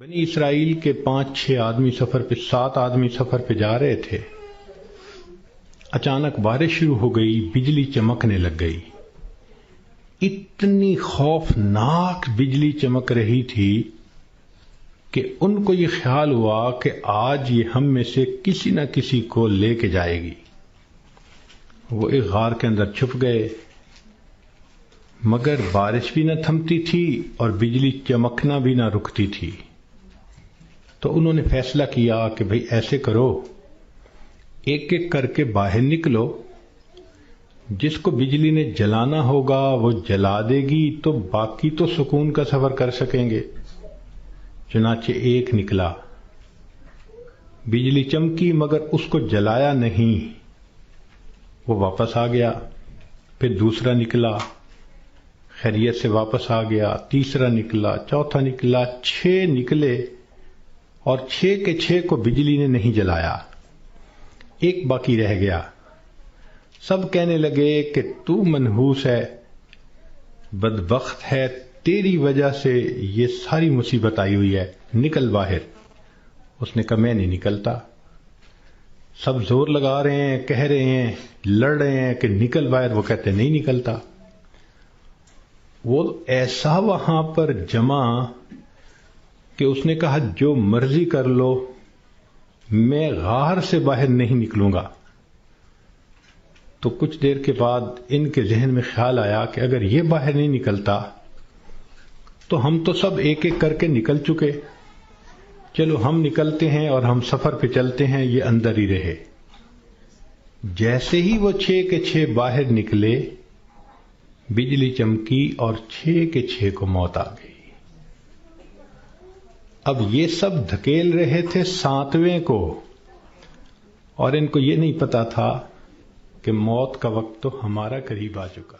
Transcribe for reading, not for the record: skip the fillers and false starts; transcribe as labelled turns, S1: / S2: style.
S1: بنی اسرائیل کے 5-6 آدمی سفر پہ 7 آدمی سفر پہ جا رہے تھے. اچانک بارش شروع ہو گئی، بجلی چمکنے لگ گئی. اتنی خوفناک بجلی چمک رہی تھی کہ ان کو یہ خیال ہوا کہ آج یہ ہم میں سے کسی نہ کسی کو لے کے جائے گی. وہ ایک غار کے اندر چھپ گئے، مگر بارش بھی نہ تھمتی تھی اور بجلی چمکنا بھی نہ رکتی تھی. تو انہوں نے فیصلہ کیا کہ بھئی ایسے کرو، ایک ایک کر کے باہر نکلو، جس کو بجلی نے جلانا ہوگا وہ جلا دے گی تو باقی تو سکون کا سفر کر سکیں گے. چنانچہ ایک نکلا، بجلی چمکی مگر اس کو جلایا نہیں، وہ واپس آ گیا. پھر دوسرا نکلا، خیریت سے واپس آ گیا. تیسرا نکلا، چوتھا نکلا، 6 نکلے اور 6 کے 6 کو بجلی نے نہیں جلایا. ایک باقی رہ گیا. سب کہنے لگے کہ تو منحوس ہے، بدبخت ہے، تیری وجہ سے یہ ساری مصیبت آئی ہوئی ہے، نکل باہر. اس نے کہا میں نہیں نکلتا. سب زور لگا رہے ہیں، کہہ رہے ہیں، لڑ رہے ہیں کہ نکل باہر، وہ کہتے نہیں نکلتا. وہ ایسا وہاں پر جمع کہ اس نے کہا جو مرضی کر لو، میں غار سے باہر نہیں نکلوں گا. تو کچھ دیر کے بعد ان کے ذہن میں خیال آیا کہ اگر یہ باہر نہیں نکلتا تو ہم تو سب ایک ایک کر کے نکل چکے، چلو ہم نکلتے ہیں اور ہم سفر پہ چلتے ہیں، یہ اندر ہی رہے. جیسے ہی وہ 6 کے 6 باہر نکلے، بجلی چمکی اور 6 کے 6 کو موت آ گئی. اب یہ سب دھکیل رہے تھے 7ویں کو، اور ان کو یہ نہیں پتا تھا کہ موت کا وقت تو ہمارا قریب آ چکا.